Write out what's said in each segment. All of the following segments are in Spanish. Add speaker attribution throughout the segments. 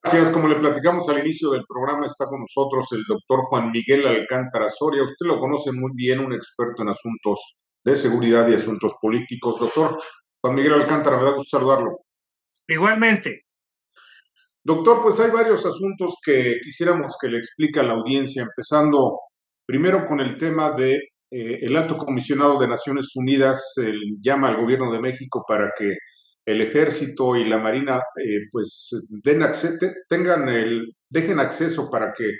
Speaker 1: Gracias. Como le platicamos al inicio del programa, está con nosotros el doctor Juan Miguel Alcántara Soria. Usted lo conoce muy bien, un experto en asuntos de seguridad y asuntos políticos. Doctor Juan Miguel Alcántara, me da gusto saludarlo.
Speaker 2: Igualmente,
Speaker 1: Doctor, pues hay varios asuntos que quisiéramos que le explique a la audiencia, empezando primero con el tema de el alto comisionado de Naciones Unidas llama al gobierno de México para que el ejército y la marina pues dejen acceso para que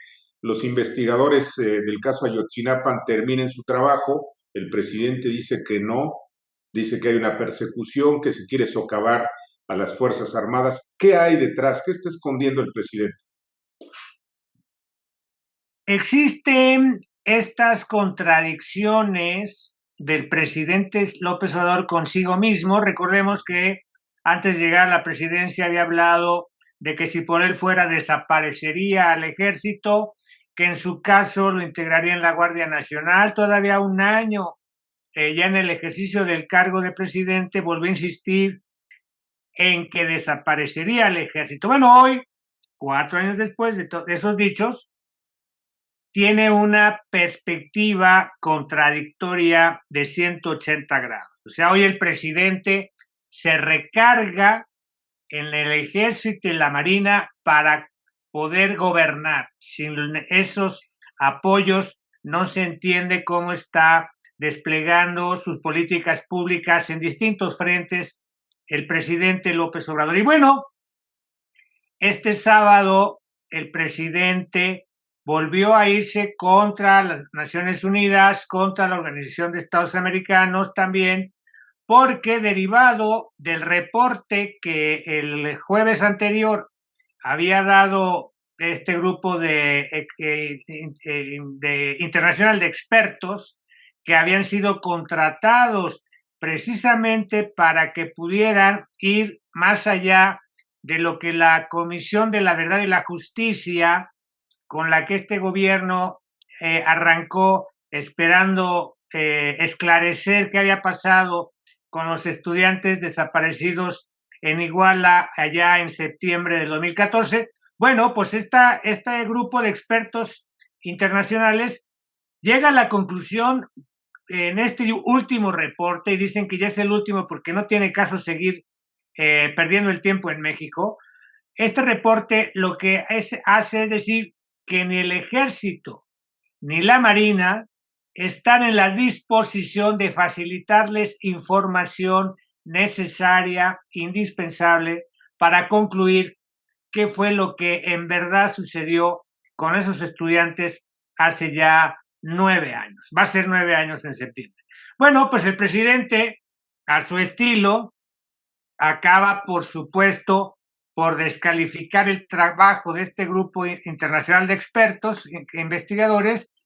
Speaker 1: los investigadores del caso Ayotzinapa terminen su trabajo. El presidente dice que no, dice que hay una persecución, que se quiere socavar a las Fuerzas Armadas. ¿Qué hay detrás? ¿Qué está escondiendo el presidente?
Speaker 2: existen estas contradicciones del presidente López Obrador consigo mismo. Recordemos que antes de llegar a la presidencia había hablado de que si por él fuera desaparecería al ejército, que en su caso lo integraría en la Guardia Nacional. Todavía un año ya en el ejercicio del cargo de presidente volvió a insistir en que desaparecería el ejército. Bueno, hoy, 4 años después de esos dichos, tiene una perspectiva contradictoria de 180 grados. O sea, hoy el presidente se recarga en el ejército y la marina para poder gobernar. Sin esos apoyos no se entiende cómo está desplegando sus políticas públicas en distintos frentes el presidente López Obrador. Y bueno, este sábado el presidente volvió a irse contra las Naciones Unidas, contra la Organización de Estados Americanos también, porque derivado del reporte que el jueves anterior había dado este grupo de internacional de expertos que habían sido contratados precisamente para que pudieran ir más allá de lo que la Comisión de la Verdad y la Justicia, con la que este gobierno arrancó esperando esclarecer qué había pasado con los estudiantes desaparecidos en Iguala allá en septiembre del 2014. Bueno, pues este grupo de expertos internacionales llega a la conclusión en este último reporte, y dicen que ya es el último porque no tiene caso seguir perdiendo el tiempo en México. Este reporte lo que hace es decir que ni el ejército ni la marina están en la disposición de facilitarles información necesaria, indispensable, para concluir qué fue lo que en verdad sucedió con esos estudiantes hace ya 9 años. Va a ser 9 años en septiembre. Bueno, pues el presidente, a su estilo, acaba, por supuesto, por descalificar el trabajo de este grupo internacional de expertos, investigadores,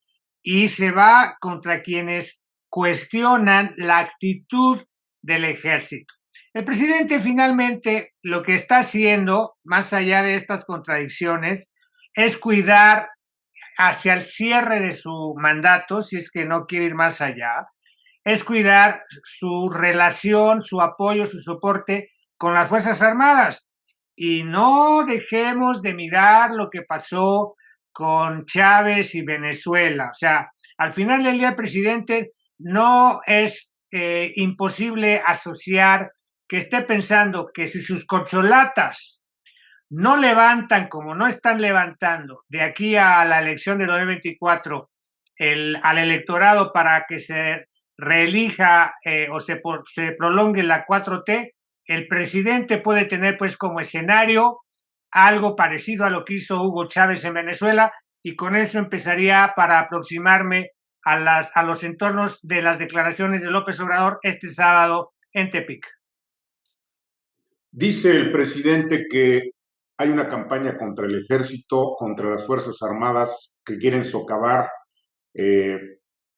Speaker 2: y se va contra quienes cuestionan la actitud del ejército. El presidente finalmente lo que está haciendo, más allá de estas contradicciones, es cuidar hacia el cierre de su mandato, si es que no quiere ir más allá, es cuidar su relación, su apoyo, su soporte con las Fuerzas Armadas. Y no dejemos de mirar lo que pasó con Chávez y Venezuela. O sea, al final del día, el presidente no es imposible asociar que esté pensando que si sus corcholatas no levantan como no están levantando de aquí a la elección de 2024 al electorado para que se reelija o se prolongue la 4T, el presidente puede tener pues como escenario algo parecido a lo que hizo Hugo Chávez en Venezuela, y con eso empezaría para aproximarme a los entornos de las declaraciones de López Obrador este sábado en Tepic.
Speaker 1: Dice el presidente que hay una campaña contra el ejército, contra las Fuerzas Armadas, que quieren socavar eh,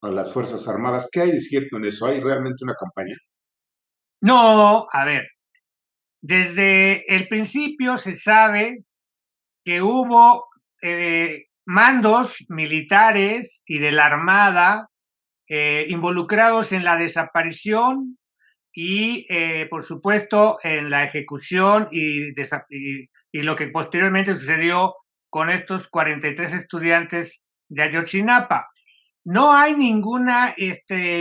Speaker 1: a las Fuerzas Armadas. ¿Qué hay de cierto en eso? ¿Hay realmente una campaña?
Speaker 2: No, a ver, desde el principio se sabe que hubo mandos militares y de la Armada involucrados en la desaparición y, por supuesto, en la ejecución y lo que posteriormente sucedió con estos 43 estudiantes de Ayotzinapa. No hay ninguna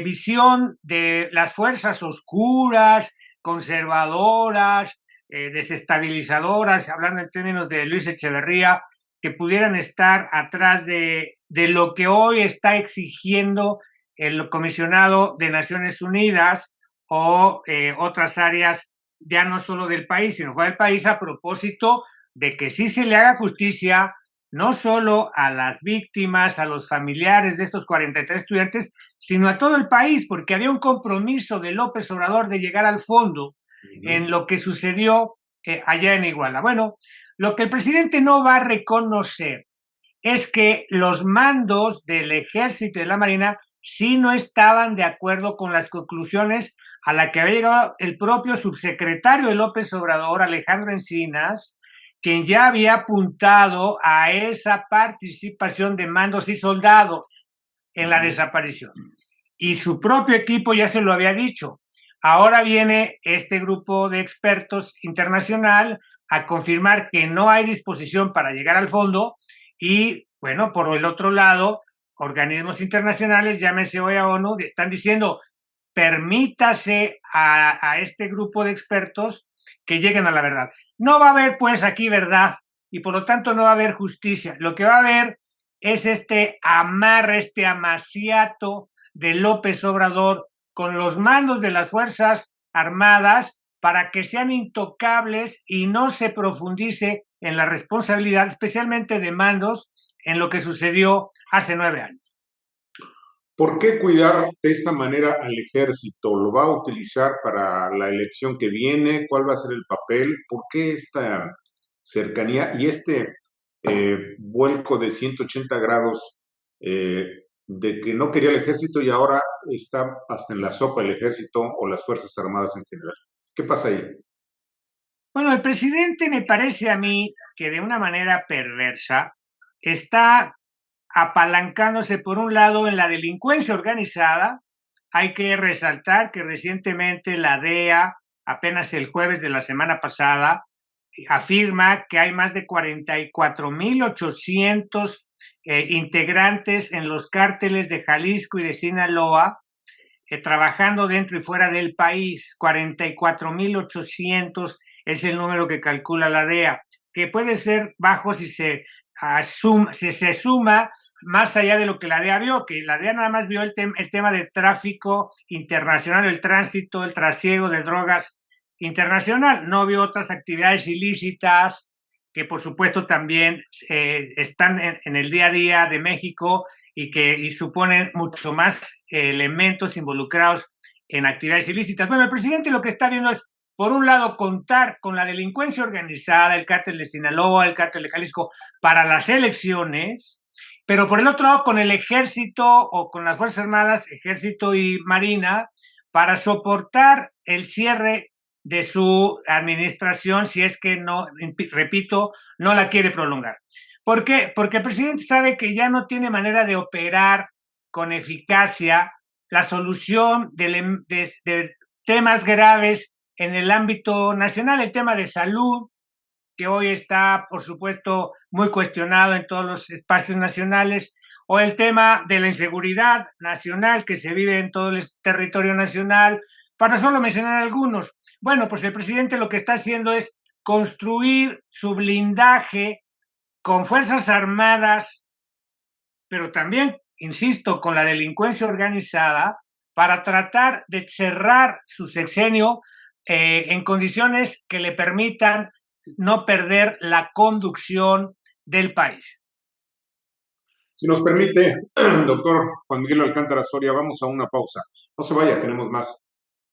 Speaker 2: visión de las fuerzas oscuras, conservadoras, desestabilizadoras, hablando en términos de Luis Echeverría, que pudieran estar atrás de lo que hoy está exigiendo el comisionado de Naciones Unidas o otras áreas, ya no solo del país, sino fuera del país, a propósito de que sí se le haga justicia no solo a las víctimas, a los familiares de estos 43 estudiantes, sino a todo el país, porque había un compromiso de López Obrador de llegar al fondo en lo que sucedió allá en Iguala. Bueno, lo que el presidente no va a reconocer es que los mandos del Ejército y de la Marina sí no estaban de acuerdo con las conclusiones a las que había llegado el propio subsecretario de López Obrador, Alejandro Encinas, quien ya había apuntado a esa participación de mandos y soldados en la desaparición. Y su propio equipo ya se lo había dicho. Ahora viene este grupo de expertos internacional a confirmar que no hay disposición para llegar al fondo y, bueno, por el otro lado, organismos internacionales, llámese OEA, ONU, están diciendo permítase a este grupo de expertos que lleguen a la verdad. No va a haber, pues, aquí verdad y por lo tanto no va a haber justicia. Lo que va a haber es este amarre, este amaciato de López Obrador con los mandos de las Fuerzas Armadas para que sean intocables y no se profundice en la responsabilidad, especialmente de mandos, en lo que sucedió hace 9 años.
Speaker 1: ¿Por qué cuidar de esta manera al ejército? ¿Lo va a utilizar para la elección que viene? ¿Cuál va a ser el papel? ¿Por qué esta cercanía y este vuelco de 180 grados de que no quería el ejército y ahora está hasta en la sopa el ejército o las Fuerzas Armadas en general? ¿Qué pasa ahí?
Speaker 2: Bueno, el presidente me parece a mí que de una manera perversa está apalancándose por un lado en la delincuencia organizada. Hay que resaltar que recientemente la DEA, apenas el jueves de la semana pasada, afirma que hay más de 44,800 integrantes en los cárteles de Jalisco y de Sinaloa, trabajando dentro y fuera del país. 44,800 es el número que calcula la DEA, que puede ser bajo si se suma más allá de lo que la DEA vio, que la DEA nada más vio el tema del tráfico internacional, el tránsito, el trasiego de drogas internacional, no vio otras actividades ilícitas que por supuesto también están en el día a día de México y suponen mucho más elementos involucrados en actividades ilícitas. Bueno, el presidente lo que está viendo es, por un lado, contar con la delincuencia organizada, el cártel de Sinaloa, el cártel de Jalisco, para las elecciones, pero por el otro lado, con el ejército o con las Fuerzas Armadas, ejército y marina, para soportar el cierre de su administración si es que no, repito, no la quiere prolongar. ¿Por qué? Porque el presidente sabe que ya no tiene manera de operar con eficacia la solución de temas graves en el ámbito nacional, el tema de salud, que hoy está, por supuesto, muy cuestionado en todos los espacios nacionales, o el tema de la inseguridad nacional que se vive en todo el territorio nacional, para solo mencionar algunos. Bueno, pues el presidente lo que está haciendo es construir su blindaje con Fuerzas Armadas, pero también, insisto, con la delincuencia organizada, para tratar de cerrar su sexenio en condiciones que le permitan no perder la conducción del país.
Speaker 1: Si nos permite, doctor Juan Miguel Alcántara Soria, vamos a una pausa. No se vaya, tenemos más.